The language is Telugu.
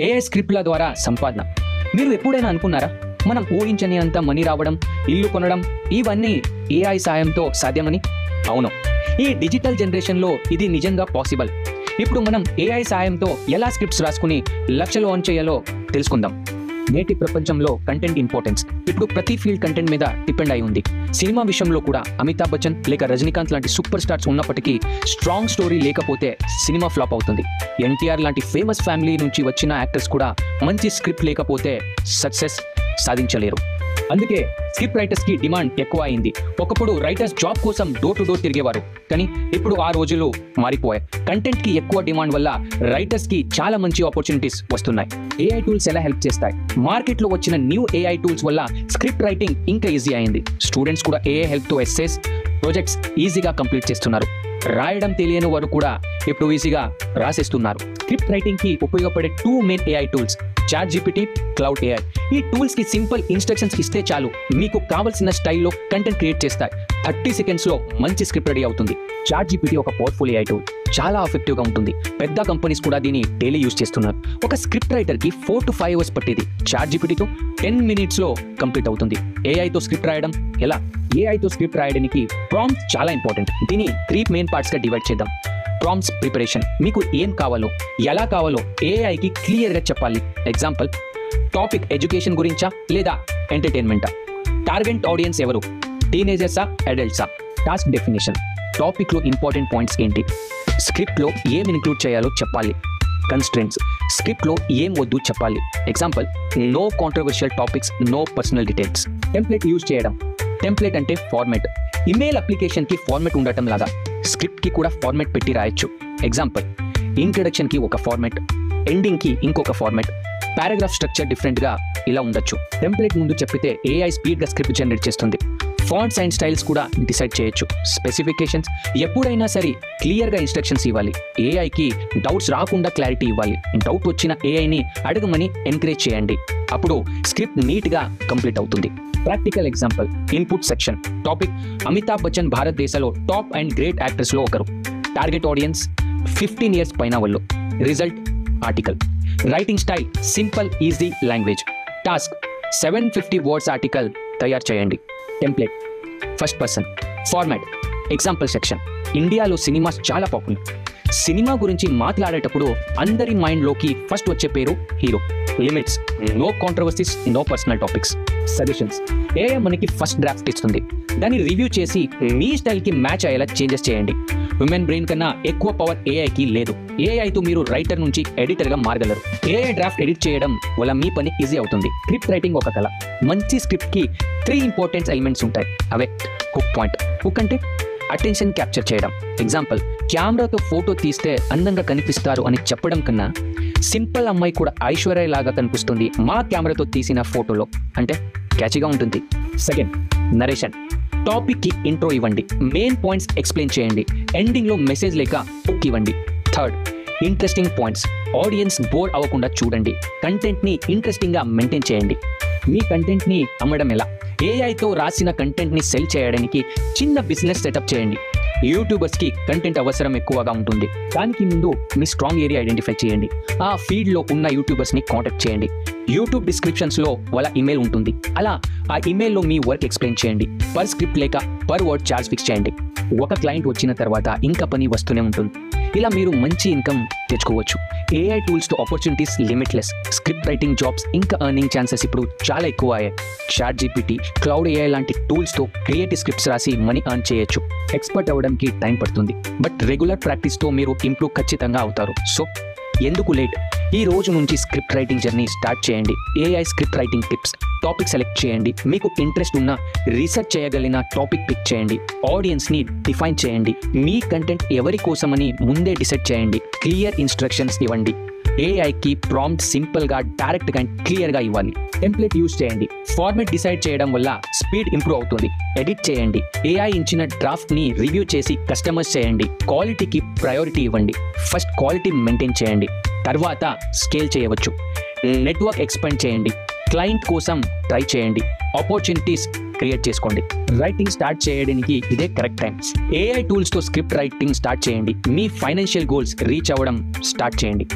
ఏఐ స్క్రిప్ట్ల ద్వారా సంపాదన. మీరు ఎప్పుడైనా అనుకున్నారా మనం ఊహించని అంత మనీ రావడం, ఇల్లు కొనడం ఇవన్నీ ఏఐ సాయంతో సాధ్యమని? అవును, ఈ డిజిటల్ జనరేషన్లో ఇది నిజంగా పాసిబుల్. ఇప్పుడు మనం ఏఐ సాయంతో ఎలా స్క్రిప్ట్స్ రాసుకుని లక్షలు ఆన్ చేయాలో తెలుసుకుందాం. నేటి ప్రపంచంలో కంటెంట్ ఇంపార్టెన్స్ ఇప్పుడు ప్రతి ఫీల్డ్ కంటెంట్ మీద డిపెండ్ అయి ఉంది. సినిమా విషయంలో కూడా అమితాబ్ బచ్చన్ లేక రజనీకాంత్ లాంటి సూపర్ స్టార్స్ ఉన్నప్పటికీ స్ట్రాంగ్ స్టోరీ లేకపోతే సినిమా ఫ్లాప్ అవుతుంది. ఎన్టీఆర్ లాంటి ఫేమస్ ఫ్యామిలీ నుంచి వచ్చిన యాక్టర్స్ కూడా మంచి స్క్రిప్ట్ లేకపోతే సక్సెస్ సాధించలేరు. అందుకే స్క్రిప్ట్ రైటర్స్కి డిమాండ్ ఎక్కువ అయింది. ఒకప్పుడు రైటర్స్ జాబ్ కోసం డోర్ టు డోర్ తిరిగేవారు, కానీ ఇప్పుడు ఆ రోజులు మారిపోయాయి. కంటెంట్కి ఎక్కువ డిమాండ్ వల్ల రైటర్స్కి చాలా మంచి ఆపర్చునిటీస్ వస్తున్నాయి. ఏఐ టూల్స్ ఎలా హెల్ప్ చేస్తాయి? మార్కెట్లో వచ్చిన న్యూ ఏఐ టూల్స్ వల్ల స్క్రిప్ట్ రైటింగ్ ఇంకా ఈజీ అయింది. స్టూడెంట్స్ కూడా ఏఐ హెల్ప్తో ఎస్సేస్, ప్రాజెక్ట్స్ ఈజీగా కంప్లీట్ చేస్తున్నారు. రాయడం తెలియని వారు కూడా ఇప్పుడు ఈజీగా రాసేస్తున్నారు. స్క్రిప్ట్ రైటింగ్కి ఉపయోగపడే 2 main AI tools ChatGPT, Claude AI. ఈ టూల్స్కి సింపుల్ ఇన్స్ట్రక్షన్స్ ఇస్తే చాలు, మీకు కావాల్సిన స్టైల్లో కంటెంట్ క్రియేట్ చేస్తాయి. 30 సెకండ్స్లో మంచి స్క్రిప్ట్ రెడీ అవుతుంది. ChatGPT ఒక పవర్ఫుల్ ఏఐ టూల్, చాలా ఎఫెక్టివ్గా ఉంటుంది. పెద్ద కంపెనీస్ కూడా దీన్ని డైలీ యూజ్ చేస్తున్నారు. ఒక స్క్రిప్ట్ రైటర్కి 4 to 5 hours పట్టేది ChatGPTతో 10 minutesలో కంప్లీట్ అవుతుంది. ఏఐతో స్క్రిప్ట్ రాయడం ఎలా? ఏఐతో స్క్రిప్ట్ రాయడానికి ప్రాంప్ట్స్ చాలా ఇంపార్టెంట్. దీన్ని 3 మెయిన్ పార్ట్స్గా డివైడ్ చేద్దాం. ప్రాంప్ట్స్ ప్రిపరేషన్, మీకు ఏం కావాలో ఎలా కావాలో ఏఐకి క్లియర్గా చెప్పాలి. ఎగ్జాంపుల్, టాపిక్ ఎడ్యుకేషన్ గురించా లేదా ఎంటర్టైన్మెంటా? టార్గెట్ ఆడియన్స్ ఎవరు, టీనేజర్సా అడల్ట్సా? టాస్క్ డెఫినేషన్, టాపిక్లో ఇంపార్టెంట్ పాయింట్స్ ఏంటి? స్క్రిప్ట్లో ఏం ఇంక్లూడ్ చేయాలో చెప్పాలి. కన్స్ట్రెంట్స్, స్క్రిప్ట్లో ఏం వద్దు చెప్పాలి. Example, no controversial topics, no personal details. Template use చేయడం. టెంప్లెట్ అంటే ఫార్మాట్. ఇమెయిల్ అప్లికేషన్కి ఫార్మాట్ ఉండటం లాగా స్క్రిప్ట్కి కూడా ఫార్మాట్ పెట్టి రాయొచ్చు. ఎగ్జాంపుల్, ఇంట్రడక్షన్కి ఒక ఫార్మాట్, ఎండింగ్కి ఇంకొక ఫార్మాట్, పారాగ్రాఫ్ స్ట్రక్చర్ డిఫరెంట్గా ఇలా ఉండొచ్చు. టెంప్లెట్ ముందు చెప్పితే ఏఐ స్పీడ్గా స్క్రిప్ట్ జనరేట్ చేస్తుంది. ఫాంట్స్ అండ్ స్టైల్స్ కూడా డిసైడ్ చేయొచ్చు. స్పెసిఫికేషన్స్, ఎప్పుడైనా సరే క్లియర్గా ఇన్స్ట్రక్షన్స్ ఇవ్వాలి. ఏఐకి డౌట్స్ రాకుండా క్లారిటీ ఇవ్వాలి. డౌట్ వచ్చిన ఏఐని అడగమని ఎంకరేజ్ చేయండి. అప్పుడు స్క్రిప్ట్ నీట్గా కంప్లీట్ అవుతుంది. Practical example, input section. Topic, Amitabh Bachchan భారతదేశంలో టాప్ అండ్ గ్రేట్ యాక్టర్స్లో ఒకరు. టార్గెట్ ఆడియన్స్ 15 years పైన వాళ్ళు. Result, article. Writing style, simple easy language. Task, 750 words article తయారు చేయండి. Template, first person. Format, example section. ఇండియాలో సినిమాస్ చాలా పాపులర్. సినిమా గురించి మాట్లాడేటప్పుడు అందరి మైండ్లోకి ఫస్ట్ వచ్చే పేరు hero. Limits, no controversies, no personal topics. Suggestions, AI మనకి ఫస్ట్ డ్రాఫ్ట్ ఇస్తుంది. దాన్ని రివ్యూ చేసి మీ స్టైల్కి మ్యాచ్ అయ్యేలా చేంజెస్ చేయండి. హ్యూమన్ బ్రెయిన్ కన్నా ఎక్కువ పవర్ ఏఐకి లేదు. ఏఐతో మీరు రైటర్ నుంచి ఎడిటర్గా మారగలరు. ఏఐ డ్రాఫ్ట్ ఎడిట్ చేయడం వల్ల మీ పని ఈజీ అవుతుంది. స్క్రిప్ట్ రైటింగ్ ఒక కళ. మంచి స్క్రిప్ట్కి 3 ఇంపార్టెంట్ ఎలిమెంట్స్ ఉంటాయి. అవే హుక్ పాయింట్. హుక్ అంటే అటెన్షన్ క్యాప్చర్ చేయడం. ఎగ్జాంపుల్, కెమెరాతో ఫోటో తీస్తే అందంగా కనిపిస్తారు అని చెప్పడం కన్నా సింపుల్ అమ్మాయి కూడా ఐశ్వర్య లాగా కనిపిస్తుంది మా కెమెరాతో తీసిన ఫోటోలో అంటే క్యాచీగా ఉంటుంది. Second, narration. టాపిక్కి ఇంట్రో ఇవ్వండి, మెయిన్ పాయింట్స్ ఎక్స్ప్లెయిన్ చేయండి, ఎండింగ్లో మెసేజ్ లేక హుక్ ఇవ్వండి. Third, interesting points. Audience bore అవ్వకుండా చూడండి. కంటెంట్ని ఇంట్రెస్టింగ్గా మెయింటైన్ చేయండి. మీ కంటెంట్ని అమ్మడం ఎలా? ఏఐతో రాసిన కంటెంట్ని సెల్ చేయడానికి చిన్న బిజినెస్ సెటప్ చేయండి. యూట్యూబర్స్కి కంటెంట్ అవసరం ఎక్కువగా ఉంటుంది. దానికి ముందు మీ స్ట్రాంగ్ ఏరియా ఐడెంటిఫై చేయండి. ఆ ఫీల్డ్లో ఉన్న యూట్యూబర్స్ని కాంటాక్ట్ చేయండి. యూట్యూబ్ డిస్క్రిప్షన్స్లో వాళ్ళ ఇమెయిల్ ఉంటుంది. అలా ఆ ఇమెయిల్లో మీ వర్క్ ఎక్స్ప్లెయిన్ చేయండి. పర్ స్క్రిప్ట్ లేక పర్ వర్డ్ ఛార్జ్ ఫిక్స్ చేయండి. ఒక క్లయింట్ వచ్చిన తర్వాత ఇంకా పని వస్తూనే ఉంటుంది. ఇలా మీరు మంచి ఇన్కమ్ తెచ్చుకోవచ్చు. ఏఐ టూల్స్తో opportunities limitless. Script writing jobs ఇంకా ఎర్నింగ్ ఛాన్సెస్ ఇప్పుడు చాలా ఎక్కువ అయ్యాయి. ChatGPT, క్లౌడ్ ఏఐ లాంటి టూల్స్తో క్రియేటివ్ స్క్రిప్ట్స్ రాసి మనీ ఎర్న్ చేయొచ్చు. ఎక్స్పర్ట్ అవ్వడానికి టైం పడుతుంది, బట్ రెగ్యులర్ ప్రాక్టీస్తో మీరు ఇంప్రూవ్ ఖచ్చితంగా అవుతారు. సో ఎందుకు లేట్? ఈ రోజు నుంచి స్క్రిప్ట్ రైటింగ్ జర్నీ స్టార్ట్ చేయండి. AI script writing tips. Topic select చేయండి. మీకు ఇంట్రెస్ట్ ఉన్న రీసెర్చ్ చేయగలిగిన టాపిక్ పిక్ చేయండి. ఆడియన్స్ని డిఫైన్ చేయండి. మీ కంటెంట్ ఎవరి కోసమని ముందే డిసైడ్ చేయండి. క్లియర్ ఇన్స్ట్రక్షన్స్ ఇవ్వండి. ఏఐకి ప్రాంప్ట్ సింపుల్గా, డైరెక్ట్గా అండ్ క్లియర్గా ఇవ్వాలి. టెంప్లెట్ యూజ్ చేయండి. ఫార్మాట్ డిసైడ్ చేయడం వల్ల స్పీడ్ ఇంప్రూవ్ అవుతుంది. ఎడిట్ చేయండి. ఏఐ ఇచ్చిన డ్రాఫ్ట్ని రివ్యూ చేసి కస్టమైజ్ చేయండి. క్వాలిటీకి ప్రయారిటీ ఇవ్వండి. ఫస్ట్ క్వాలిటీ మెయింటైన్ చేయండి, తర్వాత స్కేల్ చేయవచ్చు. నెట్వర్క్ ఎక్స్పాండ్ చేయండి. క్లయింట్ కోసం ట్రై చేయండి. ఆపర్చునిటీస్ క్రియేట్ చేసుకోండి. రైటింగ్ స్టార్ట్ చేయడానికి ఇదే కరెక్ట్ టైం. ఏఐ టూల్స్తో స్క్రిప్ట్ రైటింగ్ స్టార్ట్ చేయండి. మీ ఫైనాన్షియల్ గోల్స్ రీచ్ అవ్వడం స్టార్ట్ చేయండి.